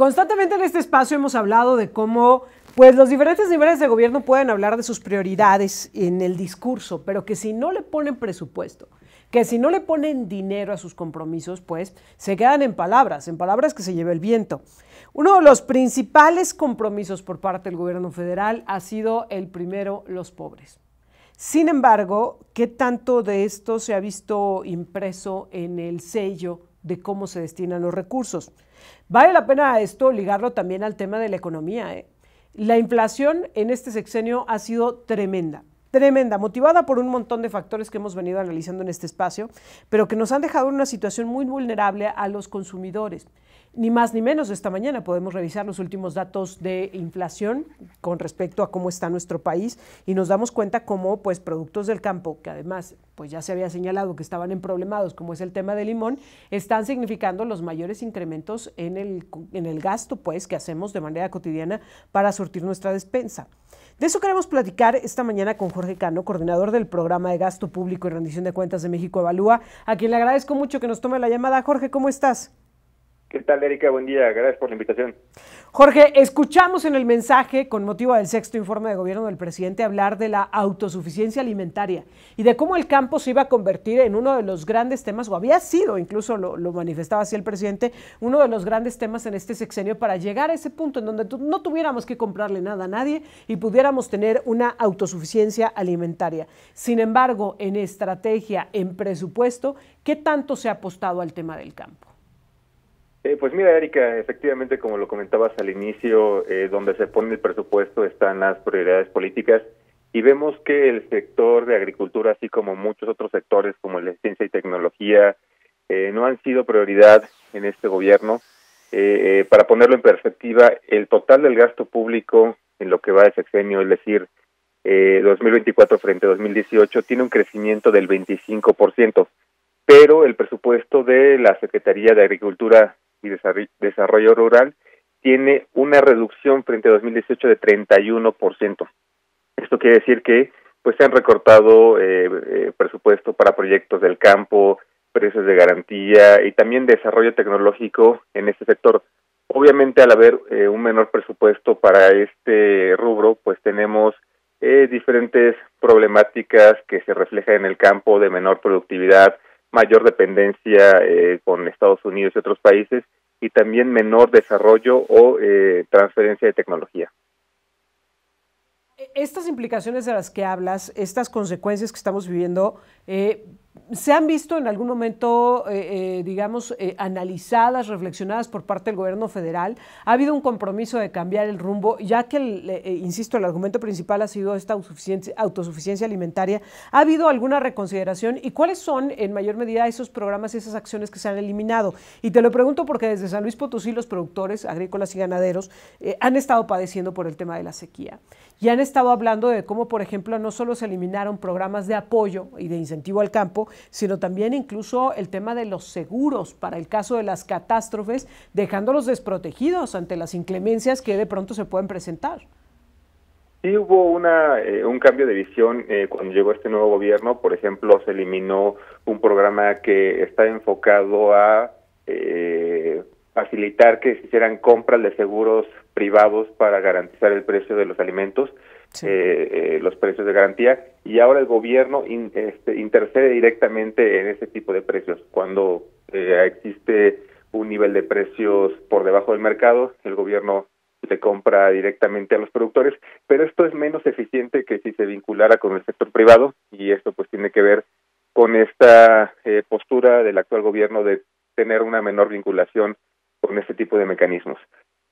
Constantemente en este espacio hemos hablado de cómo pues, los diferentes niveles de gobierno pueden hablar de sus prioridades en el discurso, pero que si no le ponen presupuesto, que si no le ponen dinero a sus compromisos, pues se quedan en palabras que se lleva el viento. Uno de los principales compromisos por parte del gobierno federal ha sido el primero, los pobres. Sin embargo, ¿qué tanto de esto se ha visto impreso en el sello de cómo se destinan los recursos? Vale la pena esto ligarlo también al tema de la economía. La inflación en este sexenio ha sido tremenda, motivada por un montón de factores que hemos venido analizando en este espacio, pero que nos han dejado en una situación muy vulnerable a los consumidores. Ni más ni menos, esta mañana podemos revisar los últimos datos de inflación con respecto a cómo está nuestro país y nos damos cuenta cómo pues, productos del campo, que además pues, ya se había señalado que estaban emproblemados, como es el tema del limón, están significando los mayores incrementos en el gasto pues, que hacemos de manera cotidiana para surtir nuestra despensa. De eso queremos platicar esta mañana con Jorge Cano, coordinador del Programa de Gasto Público y Rendición de Cuentas de México Evalúa, a quien le agradezco mucho que nos tome la llamada. Jorge, ¿cómo estás? ¿Qué tal, Erika? Buen día, gracias por la invitación. Jorge, escuchamos en el mensaje, con motivo del sexto informe de gobierno del presidente, hablar de la autosuficiencia alimentaria y de cómo el campo se iba a convertir en uno de los grandes temas, o había sido, incluso lo manifestaba así el presidente, uno de los grandes temas en este sexenio para llegar a ese punto en donde no tuviéramos que comprarle nada a nadie y pudiéramos tener una autosuficiencia alimentaria. Sin embargo, en estrategia, en presupuesto, ¿qué tanto se ha apostado al tema del campo? Pues mira, Erika, efectivamente, como lo comentabas al inicio, donde se pone el presupuesto están las prioridades políticas y vemos que el sector de agricultura, así como muchos otros sectores como el de ciencia y tecnología, no han sido prioridad en este gobierno. Para ponerlo en perspectiva, el total del gasto público en lo que va de sexenio, es decir, 2024 frente a 2018, tiene un crecimiento del 25%, pero el presupuesto de la Secretaría de Agricultura y Desarrollo Rural tiene una reducción frente a 2018 de 31%. Esto quiere decir que pues se han recortado presupuesto para proyectos del campo, precios de garantía y también desarrollo tecnológico en este sector. Obviamente, al haber un menor presupuesto para este rubro, pues tenemos diferentes problemáticas que se reflejan en el campo de menor productividad, mayor dependencia con Estados Unidos y otros países, y también menor desarrollo o transferencia de tecnología. Estas implicaciones de las que hablas, estas consecuencias que estamos viviendo, ¿se han visto en algún momento, digamos, analizadas, reflexionadas por parte del gobierno federal? ¿Ha habido un compromiso de cambiar el rumbo? Ya que, insisto, el argumento principal ha sido esta autosuficiencia alimentaria, ¿ha habido alguna reconsideración? ¿Y cuáles son, en mayor medida, esos programas y esas acciones que se han eliminado? Y te lo pregunto porque desde San Luis Potosí los productores agrícolas y ganaderos han estado padeciendo por el tema de la sequía. Y han estado hablando de cómo, por ejemplo, no solo se eliminaron programas de apoyo y de incentivo al campo, sino también incluso el tema de los seguros para el caso de las catástrofes, dejándolos desprotegidos ante las inclemencias que de pronto se pueden presentar. Sí, hubo un cambio de visión cuando llegó este nuevo gobierno. Por ejemplo, se eliminó un programa que está enfocado a facilitar que se hicieran compras de seguros privados para garantizar el precio de los alimentos, sí. Los precios de garantía, y ahora el gobierno intercede directamente en ese tipo de precios. Cuando existe un nivel de precios por debajo del mercado, el gobierno le compra directamente a los productores, pero esto es menos eficiente que si se vinculara con el sector privado, y esto pues tiene que ver con esta postura del actual gobierno de tener una menor vinculación con este tipo de mecanismos.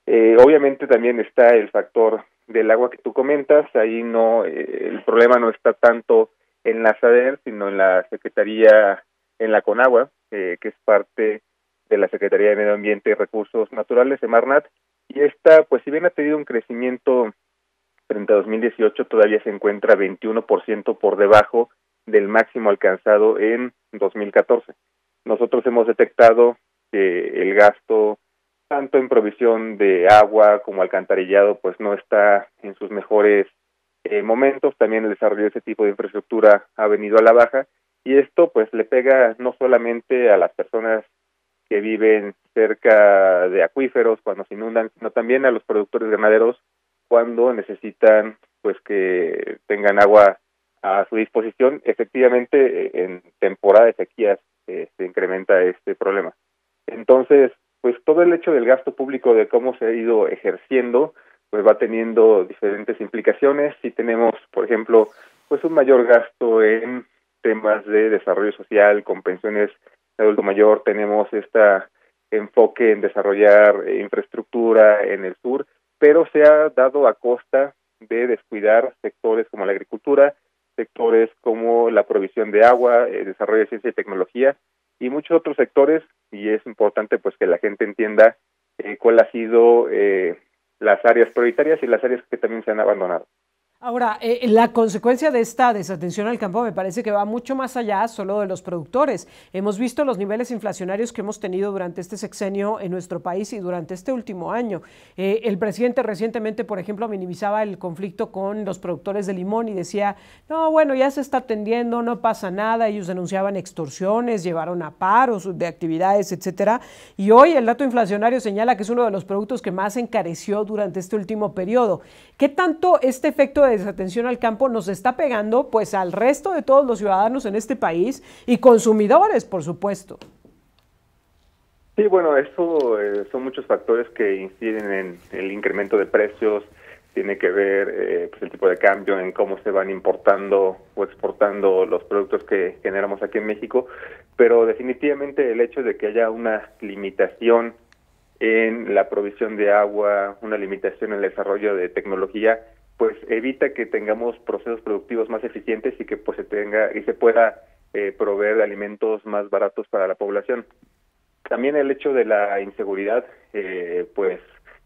Obviamente también está el factor del agua que tú comentas. Ahí no, el problema no está tanto en la SADER, sino en la Secretaría, en la CONAGUA, que es parte de la Secretaría de Medio Ambiente y Recursos Naturales, Semarnat, y esta, pues si bien ha tenido un crecimiento frente a 2018, todavía se encuentra 21% por debajo del máximo alcanzado en 2014. Nosotros hemos detectado que el gasto tanto en provisión de agua como alcantarillado pues no está en sus mejores momentos. También el desarrollo de ese tipo de infraestructura ha venido a la baja, y esto pues le pega no solamente a las personas que viven cerca de acuíferos cuando se inundan, sino también a los productores ganaderos cuando necesitan pues que tengan agua a su disposición. Efectivamente, en temporada de sequías se incrementa este problema. Entonces, pues todo el hecho del gasto público, de cómo se ha ido ejerciendo, pues va teniendo diferentes implicaciones. Si tenemos, por ejemplo, pues un mayor gasto en temas de desarrollo social, con pensiones de adulto mayor, tenemos este enfoque en desarrollar infraestructura en el sur, pero se ha dado a costa de descuidar sectores como la agricultura, sectores como la provisión de agua, desarrollo de ciencia y tecnología, y muchos otros sectores, y es importante pues que la gente entienda cuál ha sido las áreas prioritarias y las áreas que también se han abandonado. Ahora, la consecuencia de esta desatención al campo me parece que va mucho más allá solo de los productores. Hemos visto los niveles inflacionarios que hemos tenido durante este sexenio en nuestro país y durante este último año. El presidente recientemente, por ejemplo, minimizaba el conflicto con los productores de limón y decía, no, bueno, ya se está atendiendo, no pasa nada. Ellos denunciaban extorsiones, llevaron a paros de actividades, etcétera. Y hoy el dato inflacionario señala que es uno de los productos que más encareció durante este último periodo. ¿Qué tanto este efecto de desatención al campo nos está pegando pues al resto de todos los ciudadanos en este país y consumidores, por supuesto? Sí, bueno, eso son muchos factores que inciden en el incremento de precios. Tiene que ver pues el tipo de cambio, en cómo se van importando o exportando los productos que generamos aquí en México, pero definitivamente el hecho de que haya una limitación en la provisión de agua, una limitación en el desarrollo de tecnología, pues evita que tengamos procesos productivos más eficientes y que pues se pueda proveer de alimentos más baratos para la población. También el hecho de la inseguridad, pues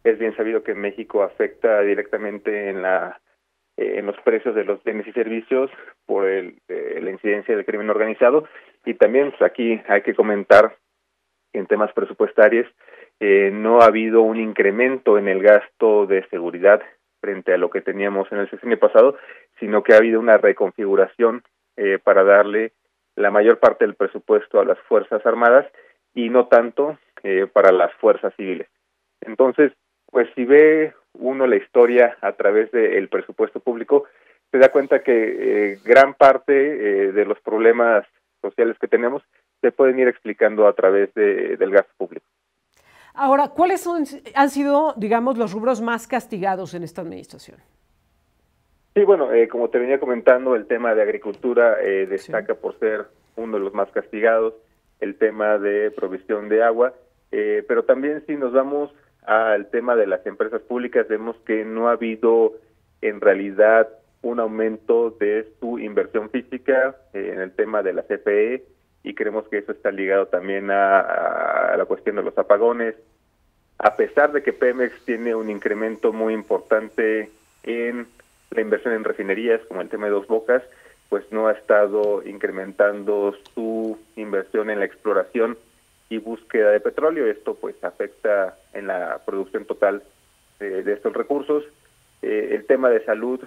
es bien sabido que México afecta directamente en los precios de los bienes y servicios por la incidencia del crimen organizado, y también pues, aquí hay que comentar en temas presupuestarios no ha habido un incremento en el gasto de seguridad frente a lo que teníamos en el sexenio pasado, sino que ha habido una reconfiguración para darle la mayor parte del presupuesto a las Fuerzas Armadas y no tanto para las fuerzas civiles. Entonces, pues si ve uno la historia a través del presupuesto público, se da cuenta que gran parte de los problemas sociales que tenemos se pueden ir explicando a través del gasto público. Ahora, ¿cuáles han sido, digamos, los rubros más castigados en esta administración? Sí, bueno, como te venía comentando, el tema de agricultura destaca por ser uno de los más castigados, el tema de provisión de agua, pero también si nos vamos al tema de las empresas públicas, vemos que no ha habido en realidad un aumento de su inversión física en el tema de la CFE, y creemos que eso está ligado también a la cuestión de los apagones. A pesar de que Pemex tiene un incremento muy importante en la inversión en refinerías, como el tema de Dos Bocas, pues no ha estado incrementando su inversión en la exploración y búsqueda de petróleo. Esto pues afecta en la producción total de estos recursos. El tema de salud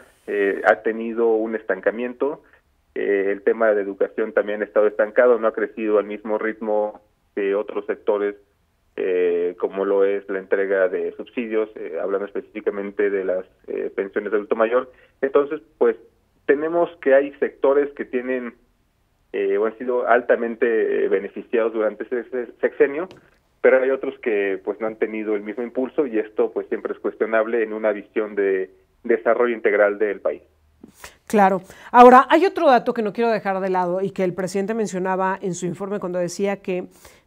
ha tenido un estancamiento. El tema de educación también ha estado estancado, no ha crecido al mismo ritmo que otros sectores, como lo es la entrega de subsidios, hablando específicamente de las pensiones de adulto mayor. Entonces, pues tenemos que hay sectores que tienen o han sido altamente beneficiados durante ese sexenio, pero hay otros que pues no han tenido el mismo impulso, y esto pues siempre es cuestionable en una visión de desarrollo integral del país. Claro. Ahora, hay otro dato que no quiero dejar de lado y que el presidente mencionaba en su informe cuando decía que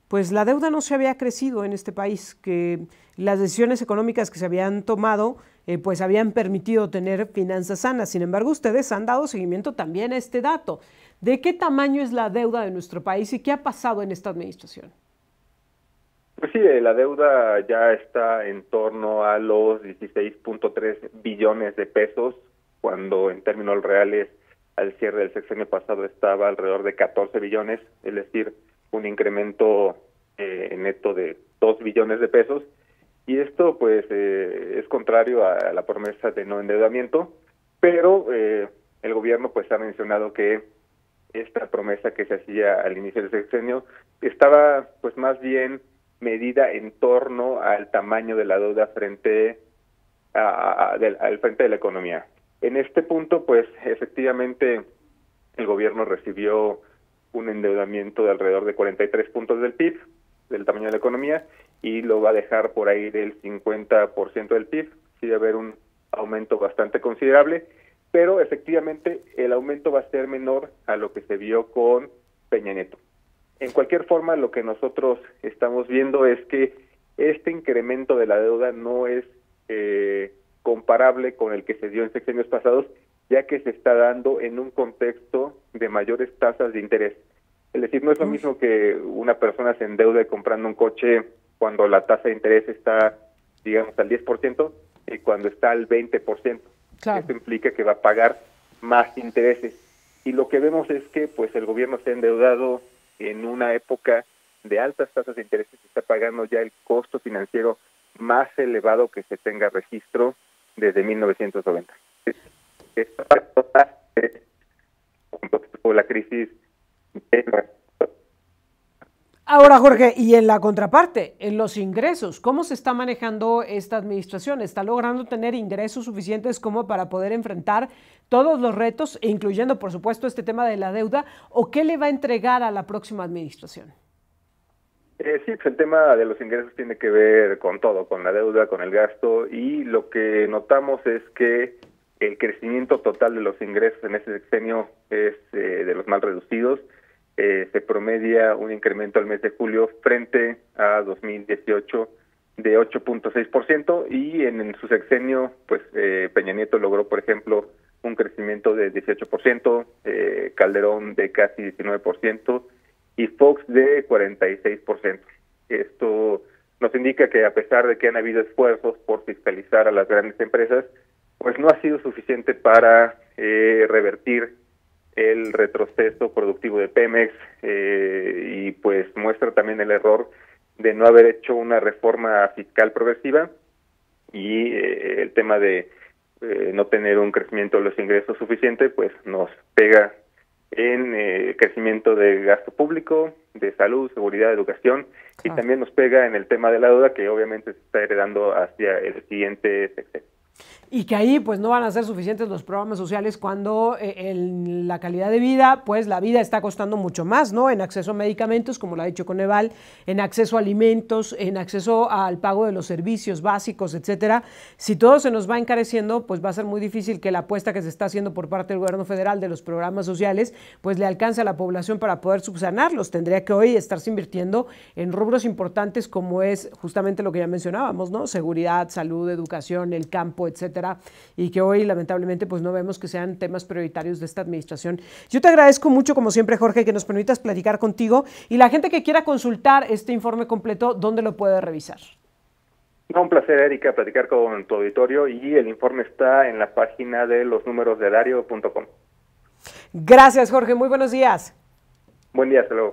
pues la deuda no se había crecido en este país, que las decisiones económicas que se habían tomado pues habían permitido tener finanzas sanas. Sin embargo, ustedes han dado seguimiento también a este dato. ¿De qué tamaño es la deuda de nuestro país y qué ha pasado en esta administración? Pues sí, la deuda ya está en torno a los 16.3 billones de pesos, cuando en términos reales al cierre del sexenio pasado estaba alrededor de 14 billones, es decir, un incremento neto de 2 billones de pesos, y esto pues es contrario a la promesa de no endeudamiento, pero el gobierno pues ha mencionado que esta promesa que se hacía al inicio del sexenio estaba pues más bien medida en torno al tamaño de la deuda frente al frente de la economía. En este punto, pues efectivamente el gobierno recibió un endeudamiento de alrededor de 43 puntos del PIB, del tamaño de la economía, y lo va a dejar por ahí del 50% del PIB. Sí va a haber un aumento bastante considerable, pero efectivamente el aumento va a ser menor a lo que se vio con Peña Nieto. En cualquier forma, lo que nosotros estamos viendo es que este incremento de la deuda no es comparable con el que se dio en sexenios pasados, ya que se está dando en un contexto de mayores tasas de interés. Es decir, no es lo mismo que una persona se endeude comprando un coche cuando la tasa de interés está, digamos, al 10% y cuando está al 20%. Claro. Esto implica que va a pagar más intereses. Y lo que vemos es que pues el gobierno se ha endeudado en una época de altas tasas de intereses y está pagando ya el costo financiero más elevado que se tenga registro desde 1990. La crisis. Ahora, Jorge, y en la contraparte, en los ingresos, ¿cómo se está manejando esta administración? ¿Está logrando tener ingresos suficientes como para poder enfrentar todos los retos, incluyendo, por supuesto, este tema de la deuda? ¿O qué le va a entregar a la próxima administración? Sí, pues el tema de los ingresos tiene que ver con todo, con la deuda, con el gasto, y lo que notamos es que el crecimiento total de los ingresos en ese sexenio es de los más reducidos. Se promedia un incremento al mes de julio frente a 2018 de 8.6%, y en su sexenio, pues Peña Nieto logró, por ejemplo, un crecimiento de 18%, Calderón de casi 19%, y Fox de 46%. Esto nos indica que a pesar de que han habido esfuerzos por fiscalizar a las grandes empresas, pues no ha sido suficiente para revertir el retroceso productivo de Pemex, y pues muestra también el error de no haber hecho una reforma fiscal progresiva, y el tema de no tener un crecimiento de los ingresos suficiente, pues nos pega en crecimiento de gasto público, de salud, seguridad, educación, y también nos pega en el tema de la deuda, que obviamente se está heredando hacia el siguiente sexenio. Y que ahí pues no van a ser suficientes los programas sociales cuando en la calidad de vida, pues la vida está costando mucho más, ¿no? En acceso a medicamentos, como lo ha dicho Coneval, en acceso a alimentos, en acceso al pago de los servicios básicos, etcétera. Si todo se nos va encareciendo, pues va a ser muy difícil que la apuesta que se está haciendo por parte del gobierno federal de los programas sociales, pues le alcance a la población para poder subsanarlos. Tendría que hoy estarse invirtiendo en rubros importantes como es justamente lo que ya mencionábamos, ¿no? Seguridad, salud, educación, el campo, etcétera, y que hoy lamentablemente pues no vemos que sean temas prioritarios de esta administración. Yo te agradezco mucho, como siempre, Jorge, que nos permitas platicar contigo, y la gente que quiera consultar este informe completo, ¿dónde lo puede revisar? Un placer, Erika, platicar con tu auditorio, y el informe está en la página de losnumerosdedario.com. Gracias, Jorge, muy buenos días. Buen día, hasta luego.